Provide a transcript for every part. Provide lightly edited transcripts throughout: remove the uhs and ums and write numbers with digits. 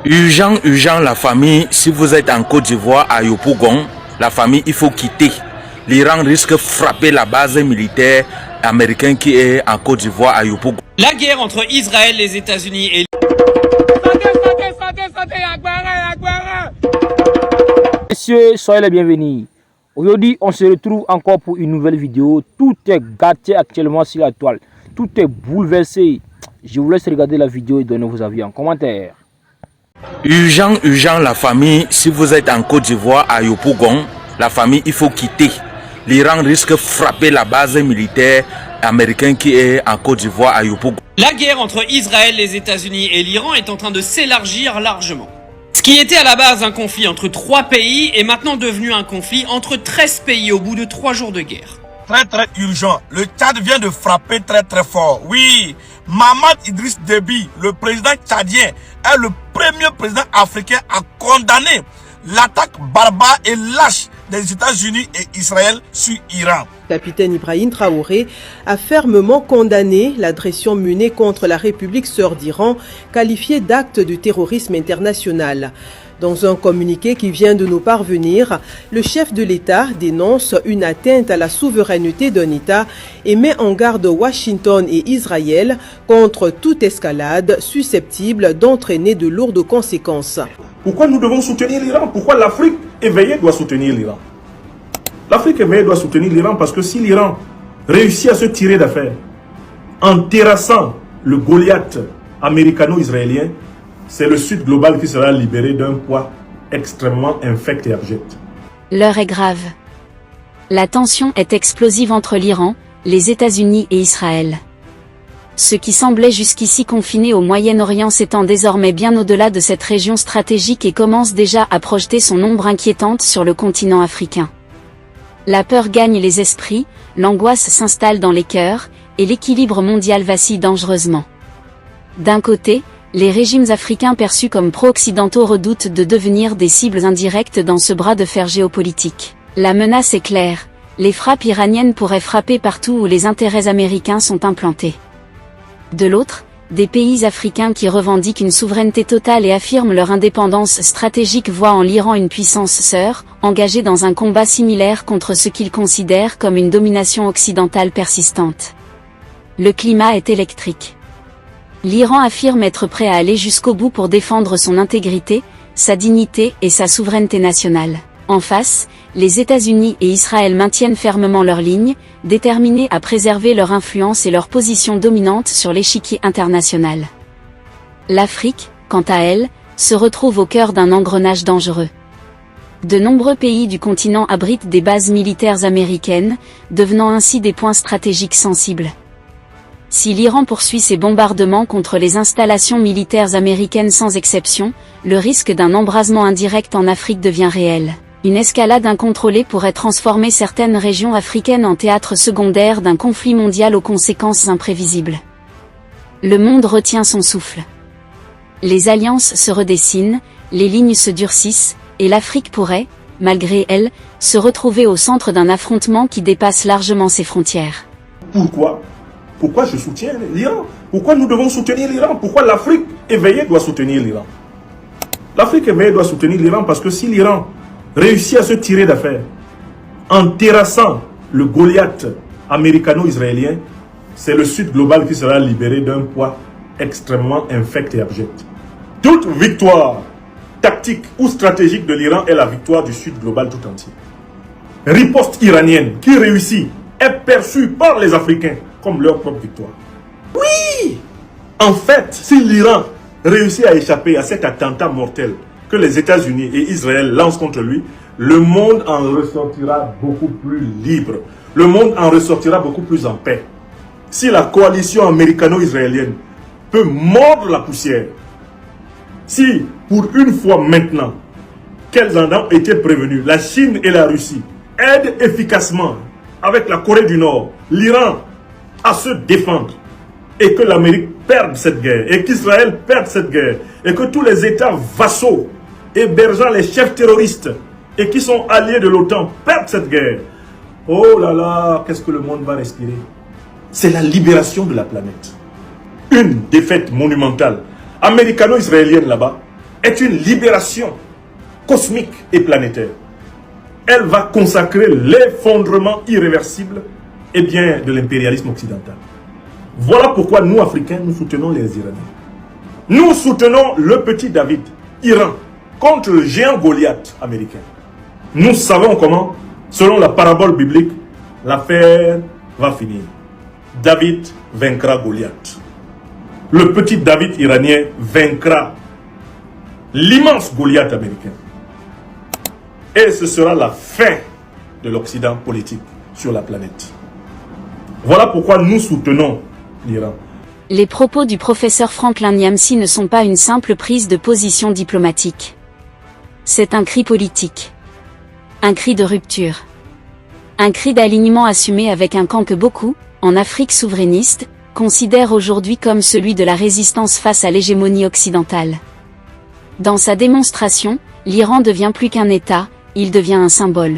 Urgent, urgent, la famille, si vous êtes en Côte d'Ivoire, à Yopougon, la famille, il faut quitter. L'Iran risque de frapper la base militaire américaine qui est en Côte d'Ivoire, à Yopougon. La guerre entre Israël, les États-Unis et... Messieurs, soyez les bienvenus. Aujourd'hui, on se retrouve encore pour une nouvelle vidéo. Tout est gâté actuellement sur la toile. Tout est bouleversé. Je vous laisse regarder la vidéo et donner vos avis en commentaire. Urgent, urgent, la famille, si vous êtes en Côte d'Ivoire, à Yopougon, la famille, il faut quitter. L'Iran risque de frapper la base militaire américaine qui est en Côte d'Ivoire, à Yopougon. La guerre entre Israël, les États-Unis et l'Iran est en train de s'élargir largement. Ce qui était à la base un conflit entre 3 pays est maintenant devenu un conflit entre 13 pays au bout de 3 jours de guerre. Très urgent. Le Tchad vient de frapper très fort. Oui, Mahamat Idriss Déby, le président tchadien, est le premier président africain à condamner l'attaque barbare et lâche des États-Unis et Israël sur Iran. Capitaine Ibrahim Traoré a fermement condamné l'agression menée contre la République sœur d'Iran, qualifiée d'acte de terrorisme international. Dans un communiqué qui vient de nous parvenir, le chef de l'État dénonce une atteinte à la souveraineté d'un État et met en garde Washington et Israël contre toute escalade susceptible d'entraîner de lourdes conséquences. Pourquoi nous devons soutenir l'Iran? Pourquoi l'Afrique éveillée doit soutenir l'Iran? L'Afrique éveillée doit soutenir l'Iran parce que si l'Iran réussit à se tirer d'affaire en terrassant le Goliath américano-israélien, c'est le Sud global qui sera libéré d'un poids extrêmement infect et abject. L'heure est grave. La tension est explosive entre l'Iran, les États-Unis et Israël. Ce qui semblait jusqu'ici confiné au Moyen-Orient s'étend désormais bien au-delà de cette région stratégique et commence déjà à projeter son ombre inquiétante sur le continent africain. La peur gagne les esprits, l'angoisse s'installe dans les cœurs, et l'équilibre mondial vacille dangereusement. D'un côté, les régimes africains perçus comme pro-occidentaux redoutent de devenir des cibles indirectes dans ce bras de fer géopolitique. La menace est claire, les frappes iraniennes pourraient frapper partout où les intérêts américains sont implantés. De l'autre, des pays africains qui revendiquent une souveraineté totale et affirment leur indépendance stratégique voient en l'Iran une puissance sœur, engagée dans un combat similaire contre ce qu'ils considèrent comme une domination occidentale persistante. Le climat est électrique. L'Iran affirme être prêt à aller jusqu'au bout pour défendre son intégrité, sa dignité et sa souveraineté nationale. En face, les États-Unis et Israël maintiennent fermement leur ligne, déterminés à préserver leur influence et leur position dominante sur l'échiquier international. L'Afrique, quant à elle, se retrouve au cœur d'un engrenage dangereux. De nombreux pays du continent abritent des bases militaires américaines, devenant ainsi des points stratégiques sensibles. Si l'Iran poursuit ses bombardements contre les installations militaires américaines sans exception, le risque d'un embrasement indirect en Afrique devient réel. Une escalade incontrôlée pourrait transformer certaines régions africaines en théâtre secondaire d'un conflit mondial aux conséquences imprévisibles. Le monde retient son souffle. Les alliances se redessinent, les lignes se durcissent, et l'Afrique pourrait, malgré elle, se retrouver au centre d'un affrontement qui dépasse largement ses frontières. Pourquoi je soutiens l'Iran? Pourquoi nous devons soutenir l'Iran? Pourquoi l'Afrique éveillée doit soutenir l'Iran? L'Afrique éveillée doit soutenir l'Iran parce que si l'Iran réussit à se tirer d'affaire en terrassant le Goliath américano-israélien, c'est le Sud global qui sera libéré d'un poids extrêmement infect et abject. Toute victoire tactique ou stratégique de l'Iran est la victoire du Sud global tout entier. Riposte iranienne qui réussit est perçue par les Africains comme leur propre victoire. Oui! En fait, si l'Iran réussit à échapper à cet attentat mortel que les États-Unis et Israël lancent contre lui, le monde en ressortira beaucoup plus libre. Le monde en ressortira beaucoup plus en paix. Si la coalition américano-israélienne peut mordre la poussière, si pour une fois maintenant qu'elles en ont été prévenues, la Chine et la Russie aident efficacement avec la Corée du Nord, l'Iran à se défendre, et que l'Amérique perde cette guerre, et qu'Israël perde cette guerre, et que tous les États vassaux hébergeant les chefs terroristes et qui sont alliés de l'OTAN perdent cette guerre. Oh là là, qu'est-ce que le monde va respirer? C'est la libération de la planète. Une défaite monumentale américano-israélienne là-bas est une libération cosmique et planétaire. Elle va consacrer l'effondrement irréversible de l'impérialisme occidental. Voilà pourquoi nous, Africains, nous soutenons les Iraniens. Nous soutenons le petit David, Iran, contre le géant Goliath américain. Nous savons comment, selon la parabole biblique, l'affaire va finir. David vaincra Goliath. Le petit David iranien vaincra l'immense Goliath américain. Et ce sera la fin de l'Occident politique sur la planète. Voilà pourquoi nous soutenons l'Iran. Les propos du professeur Franklin Nyamsi ne sont pas une simple prise de position diplomatique. C'est un cri politique. Un cri de rupture. Un cri d'alignement assumé avec un camp que beaucoup, en Afrique souverainiste, considèrent aujourd'hui comme celui de la résistance face à l'hégémonie occidentale. Dans sa démonstration, l'Iran devient plus qu'un État, il devient un symbole.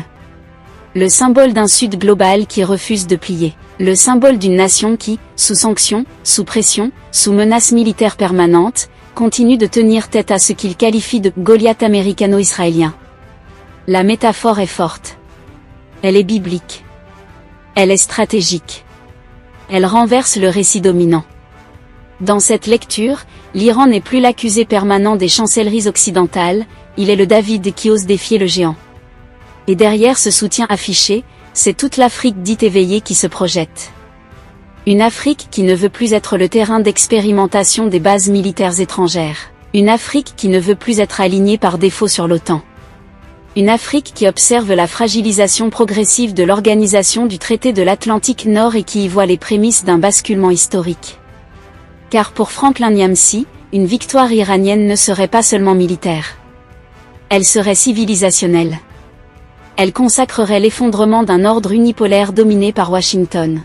Le symbole d'un Sud global qui refuse de plier. Le symbole d'une nation qui, sous sanctions, sous pression, sous menace militaire permanente, continue de tenir tête à ce qu'il qualifie de Goliath américano-israélien. La métaphore est forte. Elle est biblique. Elle est stratégique. Elle renverse le récit dominant. Dans cette lecture, l'Iran n'est plus l'accusé permanent des chancelleries occidentales, il est le David qui ose défier le géant. Et derrière ce soutien affiché, c'est toute l'Afrique dite éveillée qui se projette. Une Afrique qui ne veut plus être le terrain d'expérimentation des bases militaires étrangères. Une Afrique qui ne veut plus être alignée par défaut sur l'OTAN. Une Afrique qui observe la fragilisation progressive de l'organisation du traité de l'Atlantique Nord et qui y voit les prémices d'un basculement historique. Car pour Franklin Nyamsi, une victoire iranienne ne serait pas seulement militaire. Elle serait civilisationnelle. Elle consacrerait l'effondrement d'un ordre unipolaire dominé par Washington.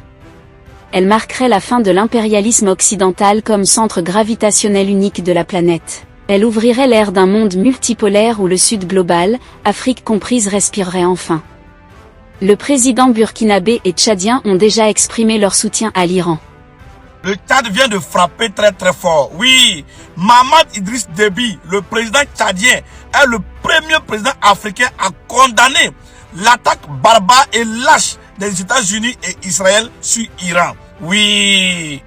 Elle marquerait la fin de l'impérialisme occidental comme centre gravitationnel unique de la planète. Elle ouvrirait l'ère d'un monde multipolaire où le Sud global, Afrique comprise, respirerait enfin. Le président burkinabé et tchadien ont déjà exprimé leur soutien à l'Iran. Le Tchad vient de frapper très très fort. Oui, Mahamat Idriss Déby, le président tchadien, est le premier président africain à condamner l'attaque barbare et lâche des États-Unis et Israël sur Iran. Oui,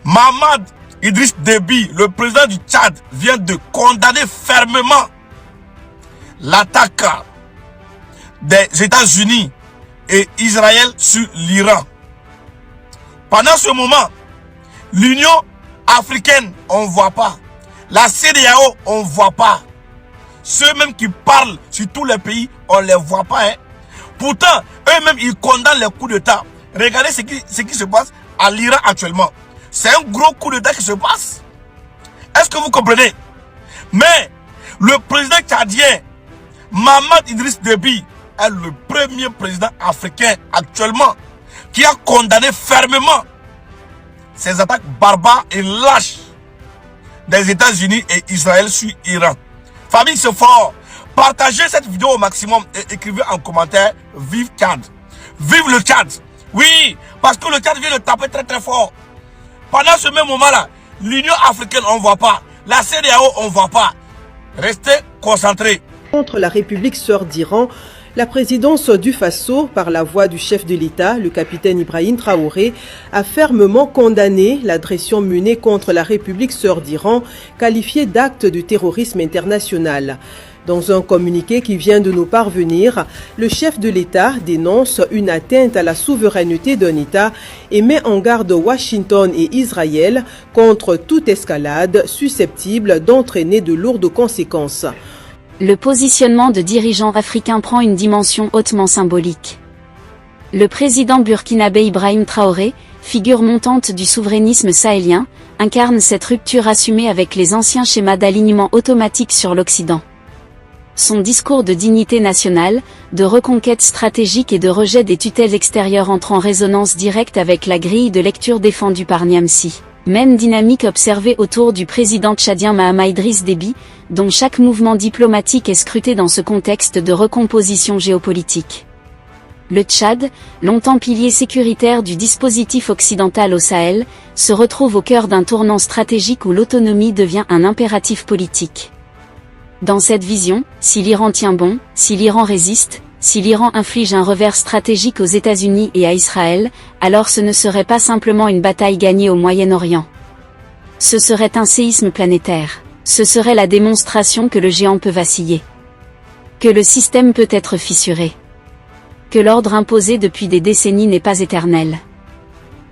Mahamat Idriss Déby, le président du Tchad, vient de condamner fermement l'attaque des États-Unis et Israël sur l'Iran. Pendant ce moment, l'Union africaine, on ne voit pas. La CEDEAO, on ne voit pas. Ceux-mêmes qui parlent sur tous les pays, on ne les voit pas. Hein. Pourtant, eux-mêmes, ils condamnent les coups d'État. Regardez ce qui se passe à l'Iran actuellement. C'est un gros coup d'État qui se passe. Est-ce que vous comprenez? Mais le président tchadien, Mahamat Idriss Déby, est le premier président africain actuellement qui a condamné fermement ces attaques barbares et lâches des États-Unis et Israël sur Iran. Famille, c'est fort. Partagez cette vidéo au maximum et écrivez en commentaire « Vive Tchad ». Vive le Tchad. Oui, parce que le Tchad vient de taper très très fort. Pendant ce même moment-là, l'Union africaine, on ne voit pas. La CEDEAO, on ne voit pas. Restez concentrés. Contre la République sœur d'Iran, la présidence du Faso, par la voix du chef de l'État, le capitaine Ibrahim Traoré, a fermement condamné l'agression menée contre la République sœur d'Iran, qualifiée d'acte de terrorisme international. Dans un communiqué qui vient de nous parvenir, le chef de l'État dénonce une atteinte à la souveraineté d'un État et met en garde Washington et Israël contre toute escalade susceptible d'entraîner de lourdes conséquences. Le positionnement de dirigeants africains prend une dimension hautement symbolique. Le président burkinabé Ibrahim Traoré, figure montante du souverainisme sahélien, incarne cette rupture assumée avec les anciens schémas d'alignement automatique sur l'Occident. Son discours de dignité nationale, de reconquête stratégique et de rejet des tutelles extérieures entre en résonance directe avec la grille de lecture défendue par Nyamsi. Même dynamique observée autour du président tchadien Mahamat Idriss Déby, dont chaque mouvement diplomatique est scruté dans ce contexte de recomposition géopolitique. Le Tchad, longtemps pilier sécuritaire du dispositif occidental au Sahel, se retrouve au cœur d'un tournant stratégique où l'autonomie devient un impératif politique. Dans cette vision, si l'Iran tient bon, si l'Iran résiste, si l'Iran inflige un revers stratégique aux États-Unis et à Israël, alors ce ne serait pas simplement une bataille gagnée au Moyen-Orient. Ce serait un séisme planétaire. Ce serait la démonstration que le géant peut vaciller. Que le système peut être fissuré. Que l'ordre imposé depuis des décennies n'est pas éternel.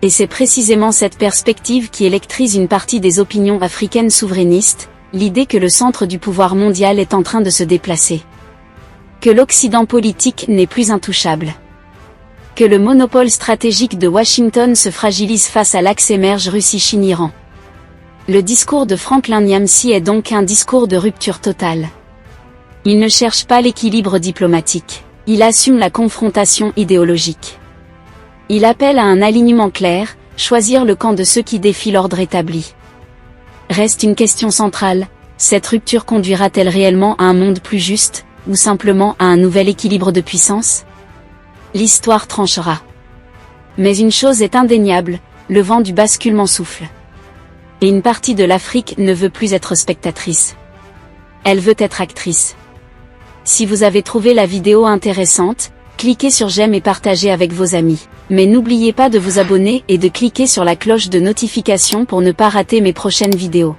Et c'est précisément cette perspective qui électrise une partie des opinions africaines souverainistes, l'idée que le centre du pouvoir mondial est en train de se déplacer. Que l'Occident politique n'est plus intouchable. Que le monopole stratégique de Washington se fragilise face à l'axe émerge Russie-Chine-Iran. Le discours de Franklin Nyamsi est donc un discours de rupture totale. Il ne cherche pas l'équilibre diplomatique. Il assume la confrontation idéologique. Il appelle à un alignement clair, choisir le camp de ceux qui défient l'ordre établi. Reste une question centrale, cette rupture conduira-t-elle réellement à un monde plus juste, ou simplement à un nouvel équilibre de puissance? L'histoire tranchera. Mais une chose est indéniable, le vent du basculement souffle. Et une partie de l'Afrique ne veut plus être spectatrice. Elle veut être actrice. Si vous avez trouvé la vidéo intéressante, cliquez sur j'aime et partagez avec vos amis. Mais n'oubliez pas de vous abonner et de cliquer sur la cloche de notification pour ne pas rater mes prochaines vidéos.